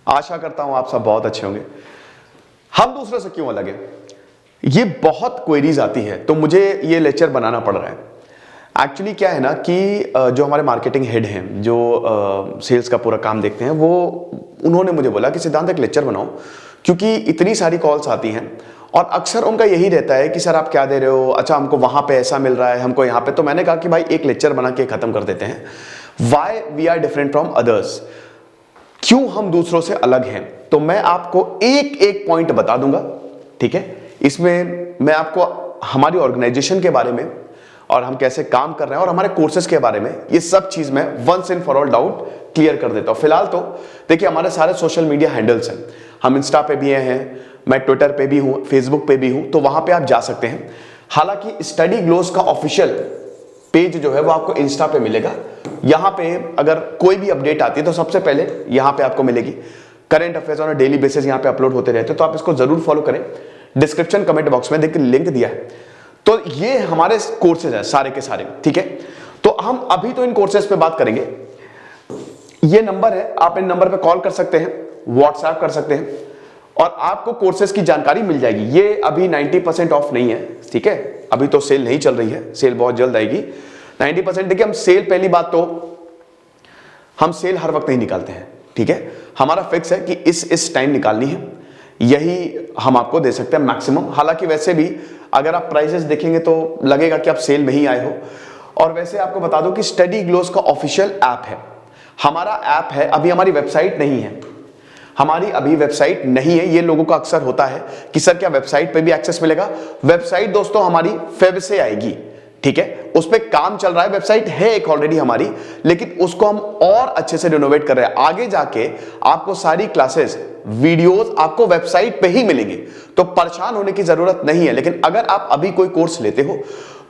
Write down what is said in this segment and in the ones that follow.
आशा करता हूं आप सब बहुत अच्छे होंगे। हम दूसरों से क्यों अलग है, ये बहुत क्वेरीज आती है, तो मुझे ये लेक्चर बनाना पड़ रहा है। एक्चुअली क्या है ना कि जो हमारे मार्केटिंग हेड हैं, जो सेल्स का पूरा काम देखते हैं, उन्होंने मुझे बोला कि सिद्धांत एक लेक्चर बनाओ, क्योंकि इतनी सारी कॉल्स आती हैं और अक्सर उनका यही रहता है कि सर आप क्या दे रहे हो, अच्छा हमको वहां पे ऐसा मिल रहा है, हमको यहाँ पे। तो मैंने कहा कि भाई एक लेक्चर बना के खत्म कर देते हैं, why we are different from others, क्यों हम दूसरों से अलग हैं। तो मैं आपको एक एक पॉइंट बता दूंगा, ठीक है। इसमें मैं आपको हमारी ऑर्गेनाइजेशन के बारे में और हम कैसे काम कर रहे हैं और हमारे कोर्सेज के बारे में, ये सब चीज मैं once and for all doubt clear कर देता हूं। फिलहाल तो देखिए हमारे सारे सोशल मीडिया हैंडल्स हैं, हम इंस्टा पे भी हैं, मैं ट्विटर पे भी हूं, फेसबुक पे भी हूं, तो वहां पे आप जा सकते हैं। हालांकि स्टडी ग्लोस का ऑफिशियल पेज जो है वो आपको इंस्टा पे मिलेगा। यहां पे अगर कोई भी अपडेट आती है तो सबसे पहले यहां पे आपको मिलेगी। Current affairs on daily basis यहां पे अपलोड होते रहते हैं, तो आप इसको जरूर फॉलो करें। डिस्क्रिप्शन कमेंट बॉक्स में देखिए लिंक दिया है। तो ये हमारे कोर्सेज हैं सारे के सारे, ठीक है। तो हम अभी तो इन कोर्सेज पे बात करेंगे। ये नंबर है, आप इन नंबर पे कॉल कर सकते हैं, व्हाट्सएप कर सकते हैं और आपको कोर्सेज की जानकारी मिल जाएगी। ये अभी 90% ऑफ नहीं है, ठीक है, अभी तो सेल नहीं चल रही है, सेल बहुत जल्द आएगी। 90% देखिए, हम सेल, पहली बात तो हम सेल हर वक्त नहीं निकालते हैं, ठीक है। हमारा फिक्स है कि इस टाइम निकालनी है, यही हम आपको दे सकते हैं मैक्सिमम। हालांकि वैसे भी अगर आप प्राइसेस देखेंगे तो लगेगा कि आप सेल में ही आए हो। और वैसे आपको बता दो कि स्टडी ग्लोस का ऑफिशियल ऐप है, हमारा ऐप है, अभी हमारी वेबसाइट नहीं है, हमारी अभी वेबसाइट नहीं है। ये लोगों का अक्सर होता है कि सर क्या वेबसाइट पे भी एक्सेस मिलेगा। वेबसाइट दोस्तों हमारी फेब से आएगी, ठीक है, उस पर काम चल रहा है। वेबसाइट है एक ऑलरेडी हमारी, लेकिन उसको हम और अच्छे से रिनोवेट कर रहे हैं। आगे जाके आपको सारी क्लासेस, वीडियोस आपको वेबसाइट पे ही मिलेंगे, तो परेशान होने की जरूरत नहीं है। लेकिन अगर आप अभी कोई कोर्स लेते हो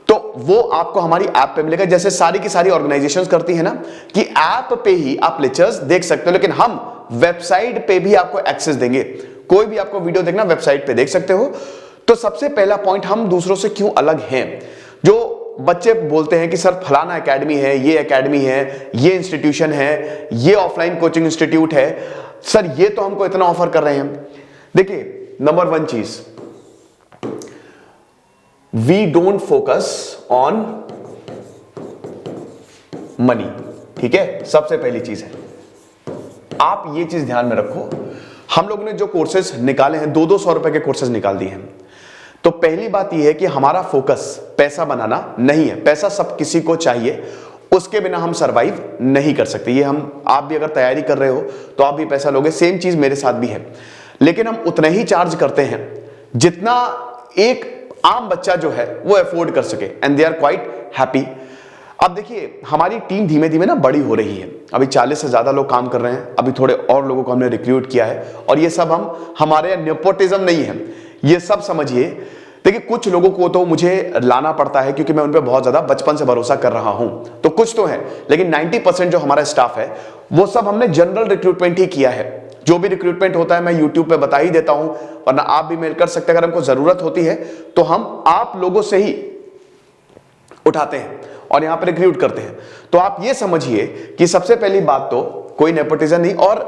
तो वो आपको हमारी ऐप पे मिलेगा, जैसे सारी की सारी ऑर्गेनाइजेशंस करती है ना कि ऐप पे ही आप लेक्चर्स देख सकते हो, लेकिन हम वेबसाइट पे भी आपको एक्सेस देंगे। कोई भी आपको वीडियो देखना वेबसाइट पे देख सकते हो। तो सबसे पहला पॉइंट, हम दूसरों से क्यों अलग हैं। जो बच्चे बोलते हैं कि सर फलाना एकेडमी है, ये एकेडमी है, ये इंस्टीट्यूशन है, ये ऑफलाइन कोचिंग इंस्टीट्यूट है, सर ये तो हमको इतना ऑफर कर रहे हैं। देखिए नंबर वन चीज, we don't focus on money, ठीक है, सबसे पहली चीज है। आप ये चीज ध्यान में रखो, हम लोगों ने जो कोर्सेज निकाले हैं, 200-200 रुपए के कोर्सेज निकाल दिए हैं। तो पहली बात यह है कि हमारा फोकस पैसा बनाना नहीं है। पैसा सब किसी को चाहिए, उसके बिना हम सरवाइव नहीं कर सकते। ये आप भी अगर तैयारी कर रहे हो तो आप भी पैसा लोगे, सेम चीज मेरे साथ भी है। लेकिन हम उतना ही चार्ज करते हैं जितना एक आम बच्चा जो है वो अफोर्ड कर सके, and they are quite happy. अब देखिए हमारी टीम धीमे धीमे ना बड़ी हो रही है, अभी 40 से ज्यादा लोग काम कर रहे हैं, अभी थोड़े और लोगों को हमने रिक्रूट किया है। और ये सब हमारे नेपोटिज्म नहीं है, ये सब समझिए। देखिए कुछ लोगों को तो मुझे लाना पड़ता है क्योंकि मैं उन पर बहुत ज्यादा बचपन से भरोसा कर रहा हूं, तो कुछ तो है, लेकिन 90% जो हमारा स्टाफ है वो सब हमने जनरल रिक्रूटमेंट ही किया है। जो भी रिक्रूटमेंट होता है मैं यूट्यूब पे बता ही देता हूं, वरना आप भी मेल कर सकते हैं। अगर हमको जरूरत होती है तो हम आप लोगों से ही उठाते हैं और यहां पर रिक्रूट करते हैं। तो आप ये समझिए कि सबसे पहली बात तो कोई नेपोटिज्म नहीं। और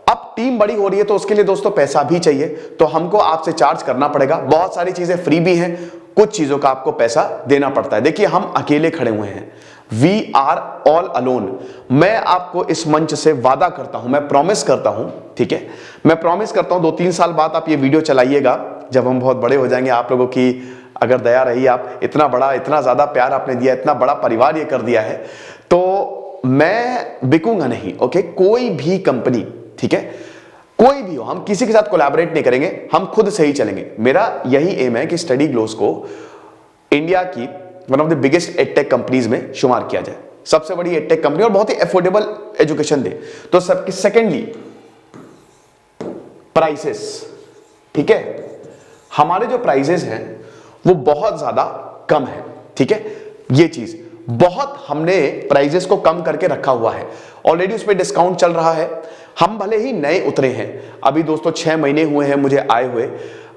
अब टीम बड़ी हो रही है तो उसके लिए दोस्तों पैसा भी चाहिए, तो हमको आपसे चार्ज करना पड़ेगा। बहुत सारी चीजें फ्री भी हैं, कुछ चीजों का आपको पैसा देना पड़ता है। देखिए हम अकेले खड़े हुए हैं, वी आर ऑल अलोन। मैं आपको इस मंच से वादा करता हूं, मैं प्रॉमिस करता हूं, ठीक है, मैं प्रॉमिस करता हूं 2-3 साल बाद आप ये वीडियो चलाइएगा, जब हम बहुत बड़े हो जाएंगे, आप लोगों की अगर दया रही, आप इतना बड़ा, इतना ज्यादा प्यार आपने दिया, इतना बड़ा परिवार ये कर दिया है, तो मैं बिकूंगा नहीं। ओके, कोई भी कंपनी, ठीक है, कोई भी हो, हम किसी के साथ कोलैबोरेट नहीं करेंगे, हम खुद से ही चलेंगे। मेरा यही एम है कि स्टडी ग्लोस को इंडिया की one of the biggest edtech companies में शुमार किया जाए, सबसे बड़ी एडटेक कंपनी, और बहुत ही अफोर्डेबल एजुकेशन दे। तो सबकी सेकेंडली प्राइसेस, ठीक है, हमारे जो प्राइसेस हैं वो बहुत ज्यादा कम है, ठीक है। ये चीज बहुत हमने प्राइजेस को कम करके रखा हुआ है, ऑलरेडी उस पर डिस्काउंट चल रहा है। हम भले ही नए उतरे हैं, अभी दोस्तों 6 महीने हुए हैं मुझे आए हुए।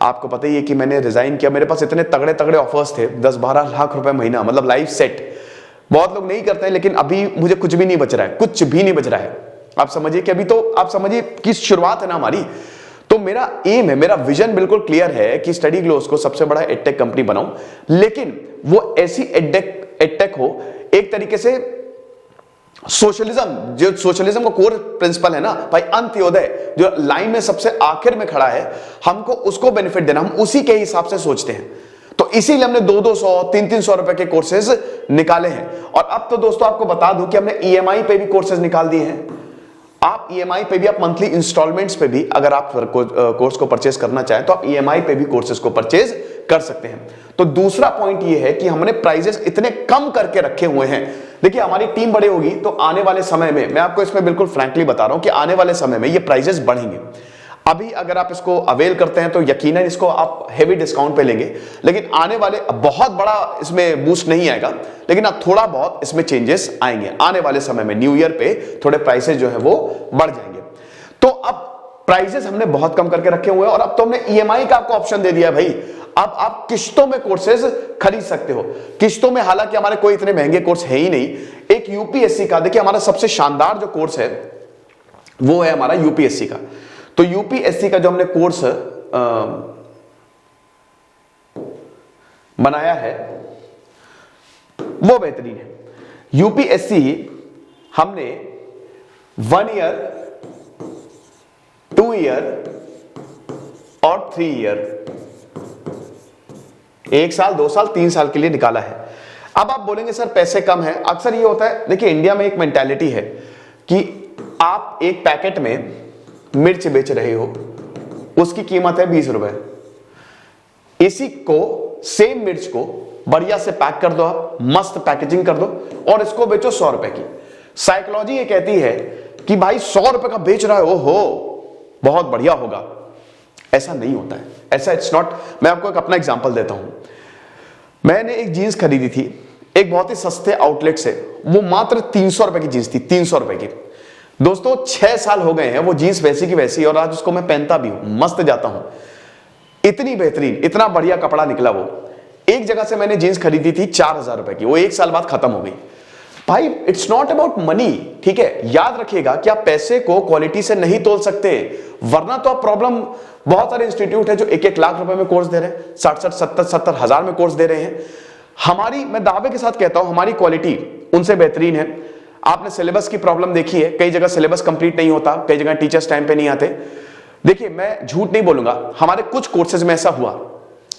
आपको पता ही है कि मैंने रिजाइन किया, मेरे पास इतने तगड़े तगड़े ऑफर्स थे, 10-12 लाख रुपए महीना, मतलब लाइफ सेट। बहुत लोग नहीं करते हैं, लेकिन अभी मुझे कुछ भी नहीं बच रहा है, कुछ भी नहीं बच रहा है। आप समझिए कि अभी तो आप समझिए कि शुरुआत है ना हमारी। तो मेरा एम है, मेरा विजन बिल्कुल क्लियर है कि स्टडी ग्लोस को सबसे बड़ा एडटेक कंपनी बनाऊं, लेकिन वो ऐसी एडटेक हो एक तरीके से सोशलिज्म, जो सोशलिज्म का कोर प्रिंसिपल है ना भाई, अंत्योदय जो लाइन में सबसे आखिर में खड़ा है, हमको उसको बेनिफिट देना, हम उसी के हिसाब से सोचते हैं। तो इसीलिए हमने 200-200 300-300 रुपए के कोर्सेज निकाले हैं। और अब तो दोस्तों आपको बता दूं कि हमने ईएमआई पे भी कोर्सेज निकाल दिए हैं। आप ईएमआई पे भी, आप मंथली इंस्टॉलमेंट्स पे भी अगर आप कोर्स को परचेज करना चाहें तो आप ईएमआई पे भी कोर्सेज को परचेज कर सकते हैं। तो दूसरा पॉइंट ये है कि हमने प्राइजेस इतने कम करके रखे हुए हैं। देखिए हमारी टीम बड़ी होगी तो आने वाले समय में, मैं आपको इसमें बिल्कुल फ्रैंकली बता रहा हूं कि आने वाले समय में ये प्राइजेस बढ़ेंगे। अभी अगर आप इसको अवेल करते हैं तो यकीनन इसको आप हेवी डिस्काउंट पे लेंगे, लेकिन आने वाले बहुत बड़ा इसमें बूस्ट नहीं आएगा, लेकिन अब थोड़ा बहुत इसमें चेंजेस आएंगे आने वाले समय में। न्यू ईयर पे थोड़े प्राइसेस जो है वो बढ़ जाएंगे। तो अब प्राइसेस हमने बहुत कम करके रखे हुए हैं और अब तो हमने ईएमआई का आपको ऑप्शन दे दिया है भाई। अब आप किश्तों में कोर्सेज खरीद सकते हो, किश्तों में। हालांकि हमारे कोई इतने महंगे कोर्स है ही नहीं। एक यूपीएससी का, देखिए हमारा सबसे शानदार जो कोर्स है वो है हमारा यूपीएससी का। तो यूपीएससी का जो हमने कोर्स बनाया है वो बेहतरीन है। यूपीएससी हमने 1 ईयर, 2 ईयर और 3 ईयर, 1 साल, 2 साल, 3 साल के लिए निकाला है। अब आप बोलेंगे सर पैसे कम है। अक्सर ये होता है, देखिए इंडिया में एक मेंटालिटी है कि आप एक पैकेट में मिर्च बेच रहे हो, उसकी कीमत है 20 रुपए। इसी को, सेम मिर्च को बढ़िया से पैक कर दो, आप मस्त पैकेजिंग कर दो और इसको बेचो 100 रुपए की। साइकोलॉजी ये कहती है कि भाई 100 रुपए का बेच रहा है, ओहो बहुत बढ़िया होगा। ऐसा नहीं होता है, ऐसा इट्स नॉट। मैं आपको एक अपना एग्जांपल देता हूं। मैंने एक जीन्स खरीदी थी एक बहुत ही सस्ते आउटलेट से, वो मात्र 300 रुपए की जीन्स थी, 300 रुपए की। दोस्तों 6 साल हो गए हैं वो जीन्स वैसी की वैसी, और आज उसको मैं पहनता भी हूं, मस्त जाता हूं। इतनी बेहतरीन, इतना बढ़िया कपड़ा निकला वो। एक जगह से मैंने जीन्स खरीदी थी 4000 रुपए की, वो 1 साल बाद खत्म हो गई। भाई इट्स नॉट अबाउट मनी, ठीक है। याद रखिएगा कि आप पैसे को क्वालिटी से नहीं तोल सकते, वरना तो आप प्रॉब्लम। बहुत सारे इंस्टीट्यूट है जो 1-1 लाख रुपए में कोर्स दे रहे हैं, 60-60, 70-70 हजार में कोर्स दे रहे हैं। हमारी, मैं दावे के साथ कहता हूं, हमारी क्वालिटी उनसे बेहतरीन है। आपने सिलेबस की प्रॉब्लम देखी है, कई जगह सिलेबस कंप्लीट नहीं होता, कई जगह टीचर्स टाइम पे नहीं आते। देखिए मैं झूठ नहीं बोलूंगा, हमारे कुछ कोर्सेज में ऐसा हुआ,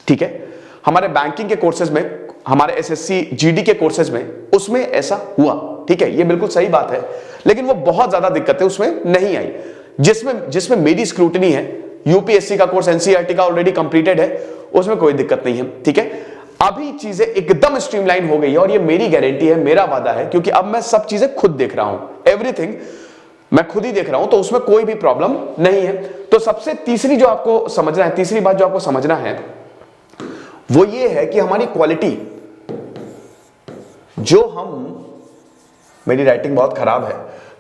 ठीक है। हमारे बैंकिंग के कोर्सेज में, हमारे एसएससी जीडी के कोर्सेज में, उसमें ऐसा हुआ, ठीक है, ये बिल्कुल सही बात है। लेकिन वो बहुत ज्यादा दिक्कतें उसमें नहीं आई। जिसमें मेरी स्क्रूटनी है, यूपीएससी का कोर्स एनसीईआरटी का ऑलरेडी कंप्लीटेड है, उसमें कोई दिक्कत नहीं है, ठीक है। अभी चीजें एकदम स्ट्रीमलाइन हो गई है और ये मेरी गारंटी है, मेरा वादा है, क्योंकि अब मैं सब चीजें खुद देख रहा हूं, एवरीथिंग मैं खुद ही देख रहा हूं, तो उसमें कोई भी प्रॉब्लम नहीं है। तो सबसे तीसरी जो आपको समझना है, तीसरी बात जो आपको समझना है वो ये है कि हमारी क्वालिटी, जो हम, मेरी राइटिंग बहुत खराब है,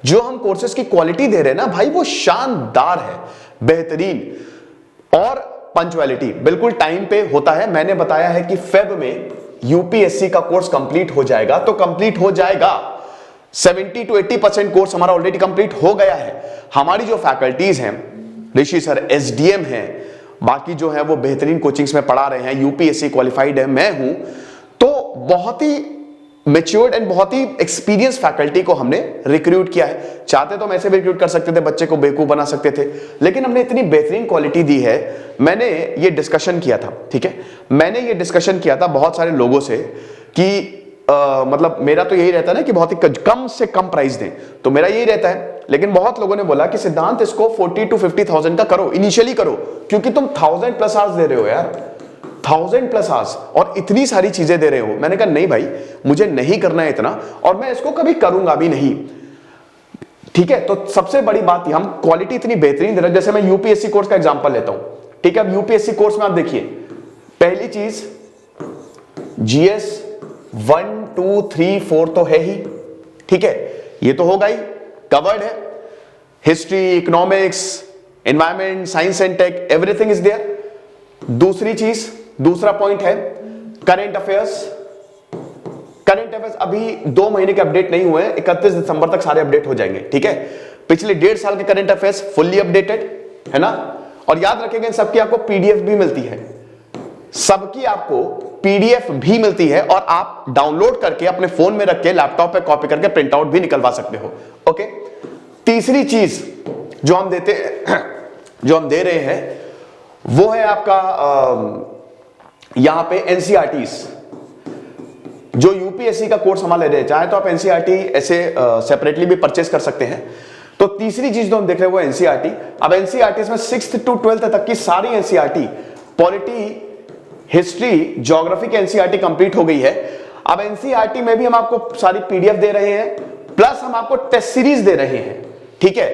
जो हम कोर्सेज की क्वालिटी दे रहे हैं ना भाई, वो शानदार है, बेहतरीन। और पंक्चुअलिटी बिल्कुल टाइम पे होता है। मैंने बताया है कि फेब में यूपीएससी का कोर्स कंप्लीट हो जाएगा, तो कंप्लीट हो जाएगा। 70 to 80% कोर्स हमारा ऑलरेडी कंप्लीट हो गया है। हमारी जो फैकल्टीज हैं, ऋषि सर एसडीएम हैं, बाकी जो है वो बेहतरीन कोचिंग्स में पढ़ा रहे हैं, यूपीएससी क्वालिफाइड है, मैं हूं। तो बहुत ही मैच्योर्ड एंड बहुत ही एक्सपीरियंस फैकल्टी को हमने रिक्रूट किया है। चाहते तो हम ऐसे भी रिक्रूट कर सकते थे, बच्चे को बेवकूफ बना सकते थे, लेकिन हमने इतनी बेहतरीन क्वालिटी दी है। मैंने ये डिस्कशन किया था, ठीक है, मैंने ये डिस्कशन किया था बहुत सारे लोगों से कि मतलब मेरा तो यही रहता है ना कि बहुत ही कम से कम प्राइस दें, तो मेरा यही रहता है। लेकिन बहुत लोगों ने बोला कि सिद्धांत इसको 40 to 50,000 का करो, इनिशियली करो, क्योंकि तुम 1000+ आवर्स दे रहे हो यार, 1000+ आवर्स, और इतनी सारी चीजें दे रहे हो। मैंने कहा नहीं भाई, मुझे नहीं करना है इतना, और मैं इसको कभी करूंगा भी नहीं, ठीक है। तो सबसे बड़ी बात, हम क्वालिटी इतनी बेहतरीन दे रहे हैं। जैसे मैं यूपीएससी कोर्स का एग्जांपल लेता हूं, ठीक है। अब यूपीएससी कोर्स में आप देखिए, पहली चीज जीएस 1, 2, 3, 4 तो है ही, ठीक है, ये तो होगा ही, कवर्ड है। History, economics, environment, science and tech, everything is there. दूसरी चीज, दूसरा पॉइंट है करंट अफेयर्स। करंट अफेयर्स अभी 2 महीने के अपडेट नहीं हुए हैं, 31 दिसंबर तक सारे अपडेट हो जाएंगे, ठीक है। पिछले 1.5 साल के करंट अफेयर्स फुल्ली अपडेटेड है ना। और याद रखेंगे सबकी आपको पीडीएफ भी मिलती है, सबकी आपको पीडीएफ भी मिलती है और आप डाउनलोड करके अपने फोन में रख के लैपटॉप पे कॉपी करके प्रिंट आउट भी निकलवा सकते हो। ओके, तीसरी चीज जो हम दे रहे हैं वो है आपका यहां पे एनसीईआरटीज, जो यूपीएससी का कोर्स हमारे ले रहे हैं। चाहे तो आप एनसीईआरटी ऐसे सेपरेटली भी परचेस कर सकते हैं। तो तीसरी चीज जो हम देख रहे हैं वो एनसीईआरटी। अब एनसीईआरटी में 6th to 12th तक की सारी एनसीईआरटी, पॉलिटी, हिस्ट्री, ज्योग्राफी की एनसीईआरटी कंप्लीट हो गई है। अब एनसीईआरटी में भी हम आपको सारी पीडीएफ दे रहे हैं, प्लस हम आपको टेस्ट सीरीज दे रहे हैं। ठीक है,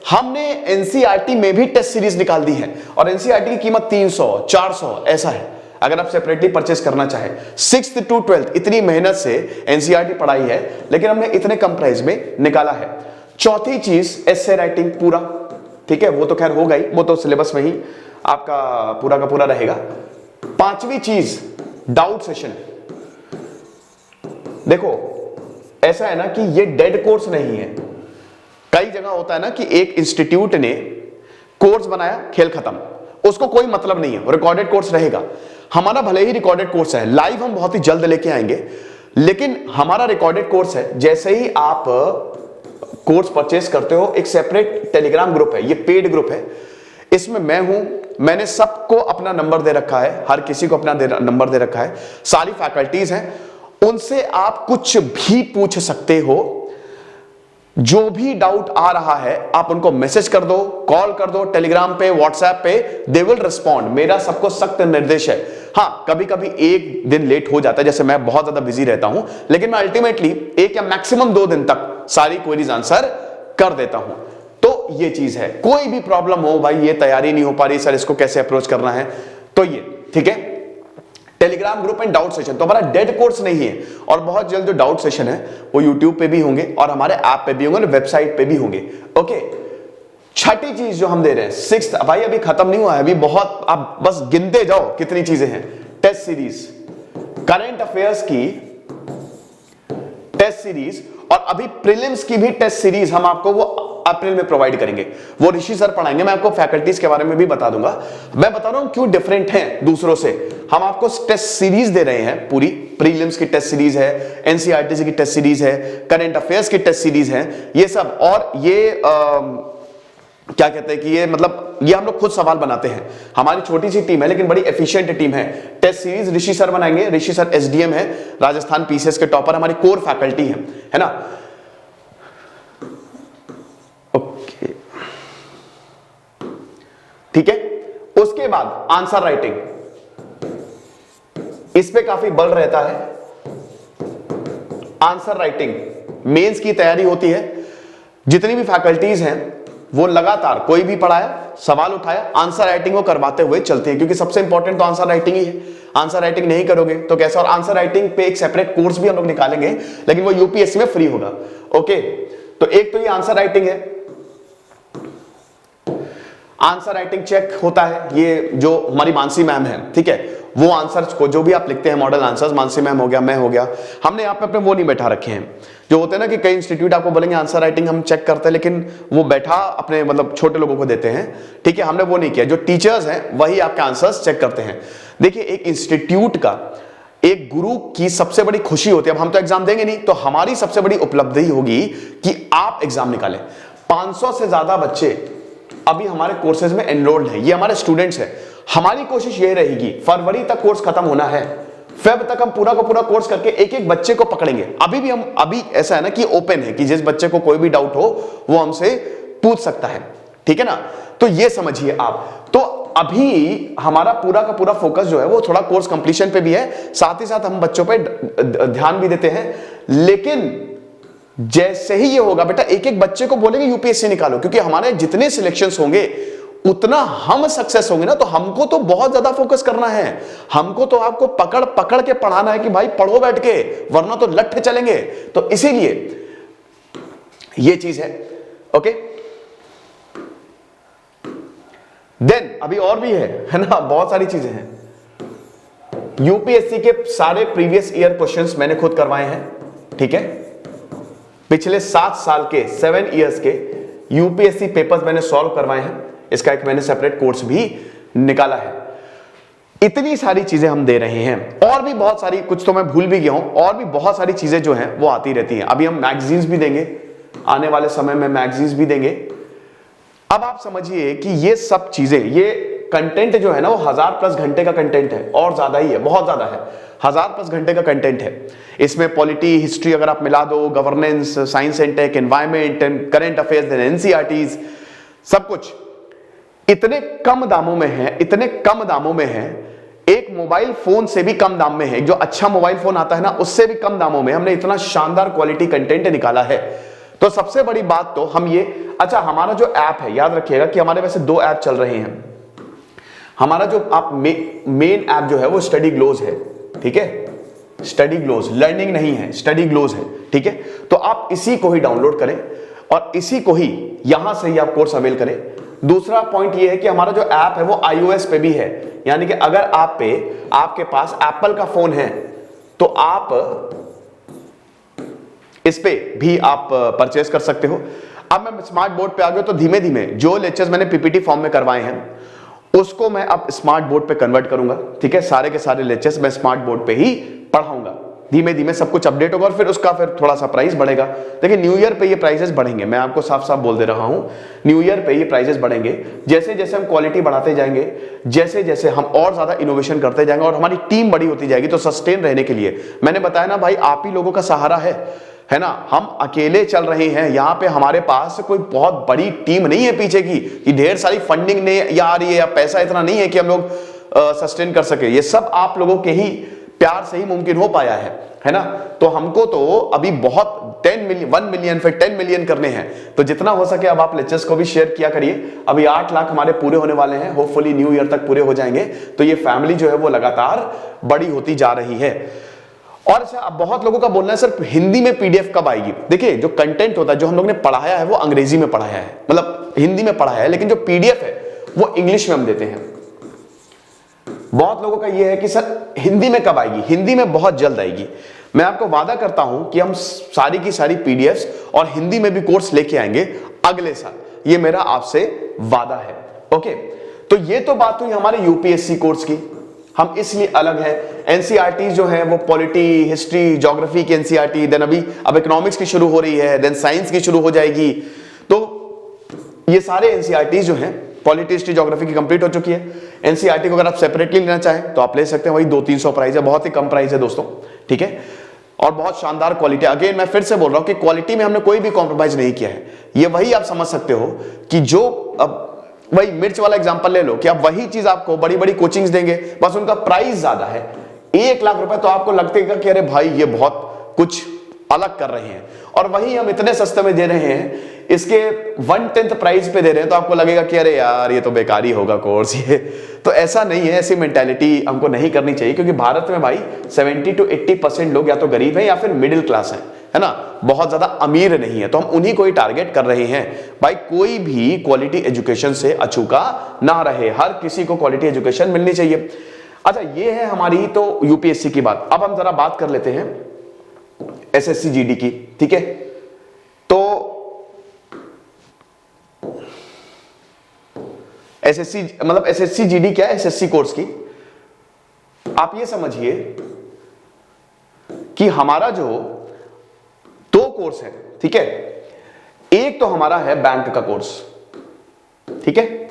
हमने एनसीईआरटी में भी टेस्ट सीरीज निकाल दी है और एनसीईआरटी की कीमत 300, 400 ऐसा है अगर आप सेपरेटली परचेस करना चाहे। 6th to 12th इतनी मेहनत से एनसीईआरटी पढ़ाई है, लेकिन हमने इतने कम प्राइस में निकाला है। चौथी चीज एस्से राइटिंग पूरा, ठीक है, वो तो खैर हो गई, वो तो सिलेबस में ही आपका पूरा का पूरा रहेगा। पांचवी चीज डाउट सेशन। देखो ऐसा है ना कि ये डेड कोर्स नहीं है। कई जगह होता है ना कि एक इंस्टीट्यूट ने कोर्स बनाया, खेल खत्म, उसको कोई मतलब नहीं है, रिकॉर्डेड कोर्स रहेगा। हमारा भले ही रिकॉर्डेड कोर्स है, लाइव हम बहुत ही जल्द लेके आएंगे, लेकिन हमारा रिकॉर्डेड कोर्स है। जैसे ही आप कोर्स परचेस करते हो, एक सेपरेट टेलीग्राम ग्रुप है, ये पेड ग्रुप है, इसमें मैं हूं, मैंने सबको अपना नंबर दे रखा है, हर किसी को अपना नंबर दे रखा है, सारी फैकल्टीज हैं, उनसे आप कुछ भी पूछ सकते हो। जो भी डाउट आ रहा है आप उनको मैसेज कर दो, कॉल कर दो, टेलीग्राम पे, व्हाट्सएप पे, दे विल रिस्पॉन्ड। मेरा सबको सख्त निर्देश है। हाँ, कभी कभी एक दिन लेट हो जाता है, जैसे मैं बहुत ज्यादा बिजी रहता हूं, लेकिन मैं अल्टीमेटली 1 या मैक्सिमम 2 दिन तक सारी क्वेरीज आंसर कर देता हूं। तो ये चीज है, कोई भी प्रॉब्लम हो, भाई ये तैयारी नहीं हो पा रही सर, इसको कैसे अप्रोच करना है, तो ये ठीक है, Telegram group and doubt session. तो हमारा डेड कोर्स नहीं है, और बहुत जल्द जो डाउट सेशन है वो यूट्यूब पे भी होंगे और हमारे ऐप पे भी होंगे, वेबसाइट पे भी होंगे। ओके, छठी चीज जो हम दे रहे हैं 6th, भाई अभी खत्म नहीं हुआ है, अभी बहुत, आप बस गिनते जाओ कितनी चीजें हैं। टेस्ट सीरीज, करंट अफेयर्स की टेस्ट सीरीज, और अभी प्रीलिम्स की भी टेस्ट सीरीज हम आपको वो अप्रैल में प्रोवाइड करेंगे, वो ऋषि सर पढ़ाएंगे। मैं आपको फैकल्टीज के बारे में भी बता दूंगा। मैं बता रहा हूं क्यों डिफरेंट हैं दूसरों से। हम आपको टेस्ट सीरीज दे रहे हैं, पूरी प्रीलिम्स की टेस्ट सीरीज है, एनसीईआरटी की टेस्ट सीरीज है, करंट अफेयर्स की टेस्ट सीरीज है, ये सब। और ये क्या कहते हैं कि ये मतलब ये हम लोग खुद सवाल बनाते हैं। हमारी छोटी सी टीम है लेकिन बड़ी एफिशिएंट टीम है। टेस्ट सीरीज ऋषि सर बनाएंगे, ऋषि सर एसडीएम है, राजस्थान पीसीएस के टॉपर, हमारी कोर फैकल्टी है ना। ओके, ठीक है। उसके बाद आंसर राइटिंग, इस पे काफी बल रहता है। आंसर राइटिंग मेंस की तैयारी होती है, जितनी भी फैकल्टीज हैं वो लगातार कोई भी पढ़ाया, सवाल उठाया, आंसर राइटिंग वो करवाते हुए चलते हैं, क्योंकि सबसे इंपॉर्टेंट तो आंसर राइटिंग ही है। आंसर राइटिंग नहीं करोगे तो कैसे। और आंसर राइटिंग पे एक सेपरेट कोर्स भी हम लोग निकालेंगे, लेकिन वो यूपीएससी में फ्री होगा। ओके, तो एक तो ये आंसर राइटिंग है। आंसर राइटिंग चेक होता है, ये जो हमारी मानसी मैम है, ठीक है, वो आंसर्स को जो भी आप लिखते हैं मॉडल आंसर्स, मानसी मैम हो गया, मैं हो गया, हमने यहाँ पे अपने वो नहीं बैठा रखे हैं। जो होते हैं ना कि कई इंस्टीट्यूट आपको बोलेंगे आंसर राइटिंग हम चेक करते हैं, लेकिन वो बैठा अपने मतलब छोटे लोगों को देते हैं, ठीक है, हमने वो नहीं किया। जो टीचर्स हैं वही आपके आंसर्स चेक करते हैं। देखिए, एक इंस्टीट्यूट का, एक गुरु की सबसे बड़ी खुशी होती है, अब हम तो एग्जाम देंगे नहीं, तो हमारी सबसे बड़ी उपलब्धि होगी कि आप एग्जाम निकालें। 500 से ज्यादा बच्चे अभी हमारे कोर्सेज में एनरोल्ड हैं, ये हमारे स्टूडेंट्स हैं। हमारी कोशिश ये रहेगी, फरवरी तक कोर्स खत्म होना है, फेब तक हम पूरा का पूरा कोर्स करके एक एक बच्चे को पकड़ेंगे। अभी ऐसा है ना कि ओपन है, कि जिस बच्चे को कोई भी डाउट हो वो हमसे पूछ सकता है, ठीक है ना। तो ये समझिए आप। तो अभी हमारा पूरा का पूरा फोकस जो है वो थोड़ा कोर्स कंप्लीशन पे भी है, साथ ही साथ हम बच्चों पे ध्यान भी देते हैं। लेकिन जैसे ही ये होगा बेटा, एक एक बच्चे को बोलेंगे यूपीएससी निकालो, क्योंकि हमारे जितने सिलेक्शंस होंगे उतना हम सक्सेस होंगे ना। तो हमको तो बहुत ज्यादा फोकस करना है, हमको तो आपको पकड़ पकड़ के पढ़ाना है कि भाई पढ़ो बैठ के, वरना तो लट्ठे चलेंगे। तो इसीलिए ये चीज है। ओके, देन अभी और भी है ना, बहुत सारी चीजें हैं। यूपीएससी के सारे प्रीवियस ईयर क्वेश्चंस मैंने खुद करवाए हैं, ठीक है। पिछले 7 साल के, 7 इयर्स के यूपीएससी पेपर्स मैंने सॉल्व करवाए हैं, इसका एक मैंने सेपरेट कोर्स भी निकाला है। इतनी सारी चीजें हम दे रहे हैं, और भी बहुत सारी, कुछ तो मैं भूल भी गया हूं, और भी बहुत सारी चीजें जो हैं वो आती रहती हैं। अभी हम मैगजीन्स भी देंगे, आने वाले समय में मैगजीन्स भी देंगे। अब आप समझिए कि ये सब चीजें, ये कंटेंट जो है ना वो 1000+ घंटे का कंटेंट है, और ज्यादा ही है, बहुत ज्यादा है, 1000+ घंटे का कंटेंट है। इसमें पॉलिटी, हिस्ट्री अगर आप मिला दो, governance, science and tech, environment and current affairs, NCERTs, सब कुछ इतने कम दामों में है, इतने कम दामों में है, एक मोबाइल फोन से भी कम दाम में है, जो अच्छा मोबाइल फोन आता है ना उससे भी कम दामों में हमने इतना शानदार क्वालिटी कंटेंट निकाला है। तो सबसे बड़ी बात तो हम ये, अच्छा हमारा जो ऐप है, याद रखिएगा कि हमारे वैसे 2 ऐप चल रहे हैं। हमारा जो आप मेन ऐप जो है वो स्टडी ग्लोज है, ठीक है, स्टडी ग्लोज, लर्निंग नहीं है, स्टडी ग्लोज है, ठीक है। तो आप इसी को ही डाउनलोड करें और इसी को ही यहां से ही आप कोर्स अवेल करें। दूसरा पॉइंट ये है कि हमारा जो ऐप है वो iOS पे भी है, यानी कि अगर आपके पास एप्पल का फोन है तो आप इस पे भी आप परचेस कर सकते हो। अब मैं स्मार्ट बोर्ड पे आ गया, तो धीमे धीमे जो लेक्चर्स मैंने पीपीटी फॉर्म में करवाए हैं उसको मैं अब स्मार्ट बोर्ड पे कन्वर्ट करूंगा, ठीक है। सारे के सारे लेक्चर्स मैं स्मार्ट बोर्ड पे ही पढ़ाऊंगा, धीमे धीमे सब कुछ अपडेट होगा और फिर उसका फिर थोड़ा सा प्राइस बढ़ेगा। देखिए न्यू ईयर पे ये प्राइसेस बढ़ेंगे, मैं आपको साफ साफ बोल दे रहा हूं, न्यू ईयर पे ये प्राइसेस बढ़ेंगे। जैसे जैसे हम क्वालिटी बढ़ाते जाएंगे, जैसे जैसे हम और ज्यादा इनोवेशन करते जाएंगे और हमारी टीम बड़ी होती जाएगी, तो सस्टेन रहने के लिए मैंने बताया ना भाई, आप ही लोगों का सहारा है ना। हम अकेले चल रहे हैं, यहां पे हमारे पास कोई बहुत बड़ी टीम नहीं है पीछे की कि ढेर सारी फंडिंग नहीं आ रही है या पैसा इतना नहीं है कि हम लोग सस्टेन कर सके। ये सब आप लोगों के ही प्यार से ही मुमकिन हो पाया है ना। तो हमको तो अभी बहुत 1 मिलियन फिर 10 मिलियन करने हैं, तो जितना हो सके अब आप लेक्चर्स को भी शेयर किया करिए। अभी 8 लाख हमारे पूरे होने वाले हैं, होपफुली न्यू ईयर तक पूरे हो जाएंगे, तो ये फैमिली जो है वो लगातार बड़ी होती जा रही है। और अच्छा, अब बहुत लोगों का बोलना है सर हिंदी में पीडीएफ कब आएगी। देखिए जो कंटेंट होता है, जो हम लोग ने पढ़ाया है वो अंग्रेजी में पढ़ाया है, मतलब हिंदी में पढ़ाया है, लेकिन जो पीडीएफ है वो इंग्लिश में हम देते हैं। बहुत लोगों का ये है कि सर हिंदी में कब आएगी, हिंदी में बहुत जल्द आएगी। मैं आपको वादा करता हूं कि हम सारी की सारी पीडीएफ्स और हिंदी में भी कोर्स लेके आएंगे अगले साल, ये मेरा आपसे वादा है। ओके, तो ये तो बात हुई हमारे यूपीएससी कोर्स की, हम इसलिए अलग है। एनसीईआरटी जो है वो पॉलिटी, हिस्ट्री, ज्योग्राफी की एनसीईआरटी, देन अब इकोनॉमिक्स की शुरू हो रही है, देन साइंस की शुरू हो जाएगी। तो ये सारे एनसीईआरटी जो हैं, पॉलिटी, हिस्ट्री, ज्योग्राफी की कंप्लीट हो चुकी है। एनसीईआरटी को अगर आप सेपरेटली लेना चाहें तो आप ले सकते हैं, वही 200-300 प्राइस है, बहुत ही कम प्राइस है दोस्तों, ठीक है, और बहुत शानदार क्वालिटी। अगेन मैं फिर से बोल रहा हूं कि क्वालिटी में हमने कोई भी कॉम्प्रोमाइज नहीं किया है। ये वही आप समझ सकते हो कि जो अब वही मिर्च वाला एग्जांपल ले लो कि आप वही चीज आपको बड़ी बड़ी कोचिंग्स देंगे, बस उनका प्राइस ज्यादा है। 1 लाख रुपए तो आपको लगतेगा कि अरे भाई ये बहुत कुछ अलग कर रहे हैं, और वही हम इतने सस्ते में दे रहे हैं, इसके 1/10 प्राइस पे दे रहे हैं, तो आपको लगेगा कि अरे यार ये तो बेकार ही होगा कोर्स ये। तो ऐसा नहीं है, ऐसी मेंटालिटी हमको नहीं करनी चाहिए, क्योंकि भारत में भाई 70 to 80% लोग या तो गरीब हैं या फिर मिडिल क्लास हैं, है ना, बहुत ज्यादा अमीर नहीं है, तो हम उन्हीं को ही टारगेट कर रहे हैं। भाई कोई भी क्वालिटी एजुकेशन से अछूका ना रहे, हर किसी को क्वालिटी एजुकेशन मिलनी चाहिए। अच्छा, ये है हमारी तो यूपीएससी की बात। अब हम जरा बात कर लेते हैं एसएससी जीडी की, ठीक है। तो एसएससी मतलब एसएससी जीडी क्या है, एसएससी कोर्स की आप ये समझिए कि हमारा जो 2 कोर्स है, ठीक है, एक तो हमारा है बैंक का कोर्स, ठीक है,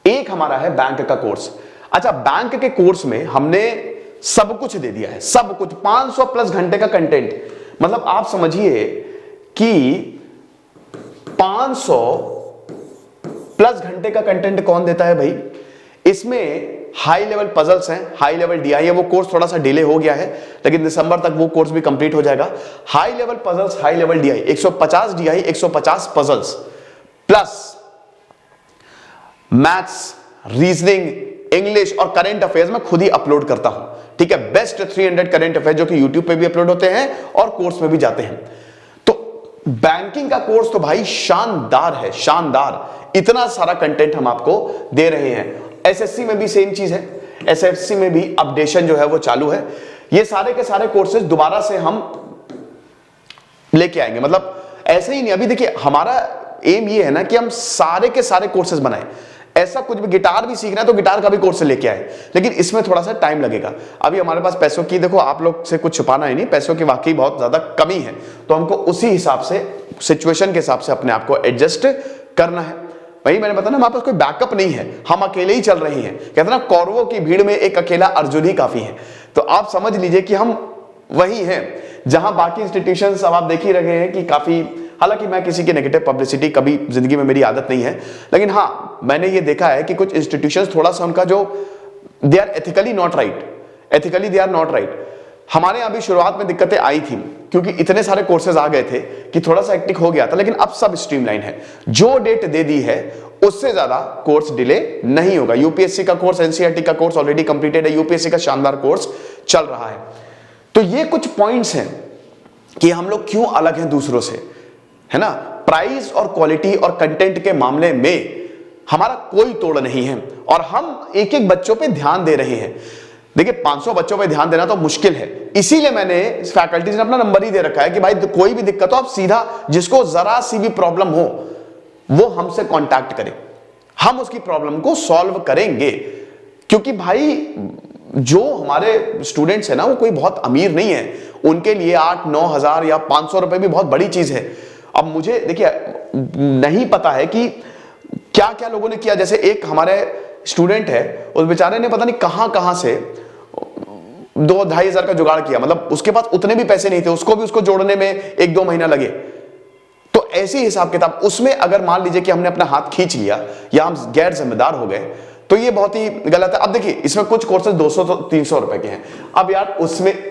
एक हमारा है बैंक का कोर्स। अच्छा, बैंक के कोर्स में हमने सब कुछ दे दिया है, सब कुछ, 500+ घंटे का कंटेंट। मतलब आप समझिए कि 500+ घंटे का कंटेंट कौन देता है भाई। इसमें हाई लेवल पजल्स हैं, हाई लेवल डीआई है, वो कोर्स थोड़ा सा डिले हो गया है, लेकिन दिसंबर तक वो कोर्स भी कंप्लीट हो जाएगा। High level puzzles, high level DI, 150 DI, 150 puzzles, plus maths, reasoning, English और करंट अफेयर्स में खुद ही अपलोड करता हूं, ठीक है। बेस्ट 300 करंट अफेयर जो कि यूट्यूब पे भी अपलोड होते हैं और कोर्स में भी जाते हैं। तो बैंकिंग का कोर्स तो भाई शानदार है, शानदार, इतना सारा कंटेंट हम आपको दे रहे हैं। एसएससी में भी सेम चीज है, एसएससी में भी अपडेशन जो है वो चालू है। ये सारे के सारे कोर्सेज दोबारा से हम लेके आएंगे, मतलब ऐसे ही नहीं। अभी देखिए हमारा एम ये है ना कि हम सारे के सारे कोर्सेज बनाएं। ऐसा कुछ भी, गिटार भी सीखना है तो गिटार का भी कोर्स लेके आए, लेकिन इसमें थोड़ा सा टाइम लगेगा। अभी हमारे पास पैसों की, देखो आप लोग से कुछ छुपाना ही नहीं, पैसों की वाकई बहुत ज्यादा कमी है, तो हमको उसी हिसाब से, सिचुएशन के हिसाब से अपने आप को एडजस्ट करना है। वही मैंने बताया ना, हमारे पास कोई बैकअप नहीं है, हम अकेले ही चल रहे हैं। कहते ना, कौरवों की भीड़ में एक अकेला अर्जुन ही काफी है। तो आप समझ लीजिए कि हम वही हैं, जहां बाकी इंस्टीट्यूशंस अब आप देख ही रहे हैं कि काफी, हालांकि मैं किसी की नेगेटिव पब्लिसिटी कभी जिंदगी में मेरी आदत नहीं है, लेकिन हाँ मैंने ये देखा है कि कुछ इंस्टीट्यूशंस थोड़ा सा उनका जो, they are ethically not right, ethically they are not right. हमारे यहाँ भी शुरुआत में दिक्कतें आई थी, क्योंकि इतने सारे कोर्सेज आ गए थे कि थोड़ा सा हेक्टिक हो गया था, लेकिन अब सब स्ट्रीमलाइन है। जो डेट दे दी है उससे ज्यादा कोर्स डिले नहीं होगा। यूपीएससी का कोर्स, एनसीईआरटी का कोर्स ऑलरेडी कंप्लीटेड है, यूपीएससी का शानदार कोर्स चल रहा है। तो ये कुछ पॉइंट्स हैं कि हम लोग क्यों अलग हैं दूसरों से, है ना। प्राइस और क्वालिटी और कंटेंट के मामले में हमारा कोई तोड़ नहीं है, और हम एक एक बच्चों पे ध्यान दे रहे हैं। देखिए 500 बच्चों पे ध्यान देना तो मुश्किल है, इसीलिए मैंने फैकल्टीज ने अपना नंबर ही दे रखा है कि भाई कोई भी दिक्कत हो, आप सीधा, जिसको जरा सी भी प्रॉब्लम हो वो हमसे कांटेक्ट करें, हम उसकी प्रॉब्लम को सॉल्व करेंगे। क्योंकि भाई जो हमारे स्टूडेंट्स है ना, वो कोई बहुत अमीर नहीं है, उनके लिए 8-9 हजार या 500 रुपए भी बहुत बड़ी चीज है। अब मुझे देखिए नहीं पता है कि क्या क्या लोगों ने किया। जैसे एक हमारे स्टूडेंट है, उस बेचारे ने पता नहीं कहां से 2-2.5 हजार का जुगाड़ किया, मतलब उसके पास उतने भी पैसे नहीं थे, उसको जोड़ने में 1-2 महीना लगे। तो ऐसे हिसाब किताब, उसमें अगर मान लीजिए कि हमने अपना हाथ खींच लिया या हम गैर जिम्मेदार हो गए, तो ये बहुत ही गलत है। अब देखिए इसमें कुछ कोर्सेज 200-300 रुपए के हैं। अब यार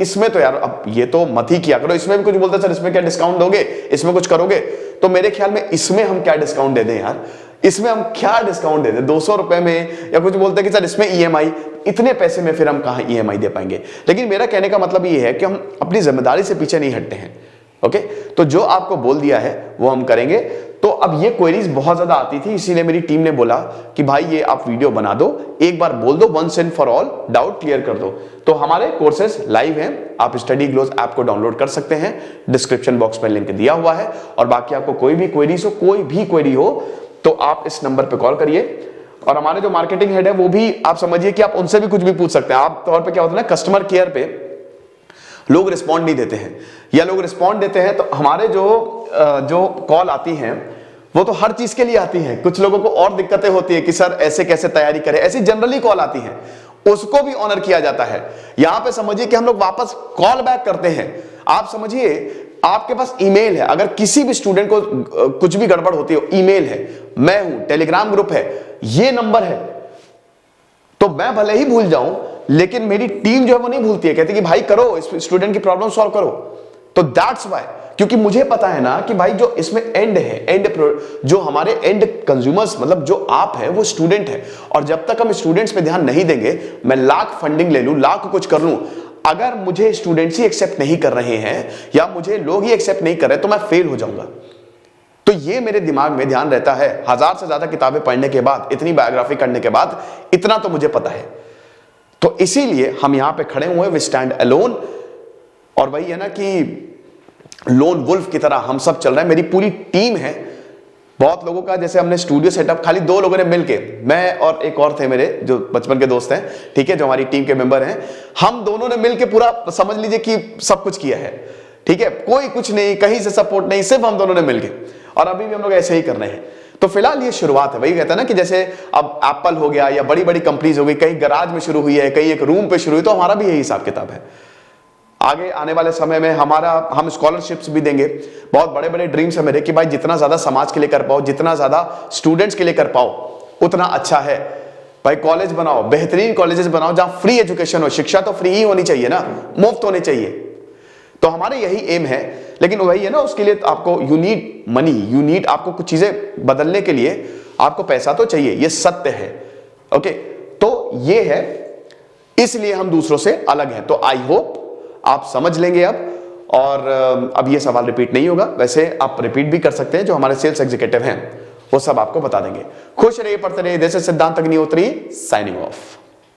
इसमें तो यार, अब ये तो मत ही किया करो। इसमें भी कुछ बोलते सर इसमें क्या डिस्काउंट दोगे, इसमें कुछ करोगे, तो मेरे ख्याल में इसमें हम क्या डिस्काउंट दे दें यार, इसमें हम क्या डिस्काउंट दे दें 200 रुपए में, या कुछ बोलते हैं कि सर इसमें ईएमआई, इतने पैसे में फिर हम कहां ईएमआई दे पाएंगे। लेकिन मेरा कहने का मतलब ये है कि हम अपनी जिम्मेदारी से पीछे नहीं हटते हैं। ओके, तो जो आपको बोल दिया है वो हम करेंगे। तो अब ये क्वेरीज बहुत ज्यादा आती थी, इसीलिए मेरी टीम ने बोला कि भाई ये आप वीडियो बना दो, एक बार बोल दो, once and for all doubt clear कर दो। तो हमारे कोर्सेज लाइव हैं, आप स्टडी ग्लोस ऐप को डाउनलोड कर सकते हैं, डिस्क्रिप्शन बॉक्स में लिंक दिया हुआ है। और बाकी आपको कोई भी क्वेरी हो तो आप इस नंबर पे कॉल करिए। और हमारे जो मार्केटिंग हेड है वो भी, आप समझिए कि आप उनसे भी कुछ भी पूछ सकते हैं। आप तौर पे क्या होता है ना, कस्टमर केयर पे लोग रिस्पॉन्ड नहीं देते हैं, या लोग रिस्पॉन्ड देते हैं तो हमारे जो कॉल आती हैं वो तो हर चीज के लिए आती हैं। कुछ लोगों को और दिक्कतें होती है कि सर ऐसे कैसे तैयारी करें, ऐसी जनरली कॉल आती हैं, उसको भी ऑनर किया जाता है। यहां पे समझिए कि हम लोग वापस कॉल बैक करते हैं। आप समझिए आपके पास ईमेल है, अगर किसी भी स्टूडेंट को कुछ भी गड़बड़ होती है, ईमेल है, मैं हूं, टेलीग्राम ग्रुप है, ये नंबर है, तो मैं भले ही भूल जाऊं लेकिन मेरी टीम जो है वो नहीं भूलती है, कहती कि भाई करो, इस स्टूडेंट की प्रॉब्लम सॉल्व करो। तो दैट्स व्हाई, क्योंकि मुझे पता है ना कि भाई जो इसमें एंड है, जो हमारे एंड कंज्यूमर्स, मतलब जो आप है वो स्टूडेंट है। और जब तक हम स्टूडेंट्स पे ध्यान नहीं देंगे, मैं लाख फंडिंग ले लूं, लाख कुछ कर लूं, अगर मुझे स्टूडेंट्स ही एक्सेप्ट नहीं कर रहे हैं या मुझे लोग ही एक्सेप्ट नहीं कर रहे, तो मैं फेल हो जाऊंगा। तो ये मेरे दिमाग में ध्यान रहता है। 1000 से ज्यादा किताबें पढ़ने के बाद, इतनी बायोग्राफी करने के बाद, इतना तो मुझे पता है। तो इसीलिए हम यहां पे खड़े हुए, वी स्टैंड अलोन। और वही है ना कि लोन वुल्फ की तरह हम सब चल रहे हैं। मेरी पूरी टीम है, बहुत लोगों का, जैसे हमने स्टूडियो सेटअप खाली 2 लोगों ने मिलके, मैं और एक और थे मेरे जो बचपन के दोस्त हैं, ठीक है, जो हमारी टीम के मेंबर हैं, हम दोनों ने मिलके पूरा समझ लीजिए कि सब कुछ किया है। ठीक है, कोई कुछ नहीं, कहीं से सपोर्ट नहीं, सिर्फ हम दोनों ने मिलके, और अभी भी हम लोग ऐसे ही कर रहे हैं। तो फिलहाल ये शुरुआत है। वही कहता है ना कि जैसे अब एप्पल हो गया या बड़ी बड़ी कंपनीज हो गई, कहीं गराज में शुरू हुई है, कहीं एक रूम पे शुरू हुई, तो हमारा भी यही हिसाब किताब है। आगे आने वाले समय में हम स्कॉलरशिप्स भी देंगे। बहुत बड़े बड़े ड्रीम्स है मेरे कि भाई जितना ज्यादा समाज के लिए कर पाओ, जितना ज्यादा स्टूडेंट्स के लिए कर पाओ, उतना अच्छा है। भाई कॉलेज बनाओ, बेहतरीन कॉलेजेस बनाओ जहां फ्री एजुकेशन हो। शिक्षा तो फ्री ही होनी चाहिए ना, मुफ्त होनी चाहिए। तो हमारे यही एम है। लेकिन वही है ना, उसके लिए आपको you need money, you need, आपको कुछ चीजें बदलने के लिए आपको पैसा तो चाहिए, ये सत्य है। ओके, तो ये है, इसलिए हम दूसरों से अलग हैं। तो आई होप आप समझ लेंगे अब, और अब ये सवाल रिपीट नहीं होगा। वैसे आप रिपीट भी कर सकते हैं, जो हमारे सेल्स एग्जीक्यूटिव हैं वो सब आपको बता देंगे। खुश रहिए, पढ़ते रहिए। दिस इज सिद्धांत अग्निहोत्री साइनिंग ऑफ।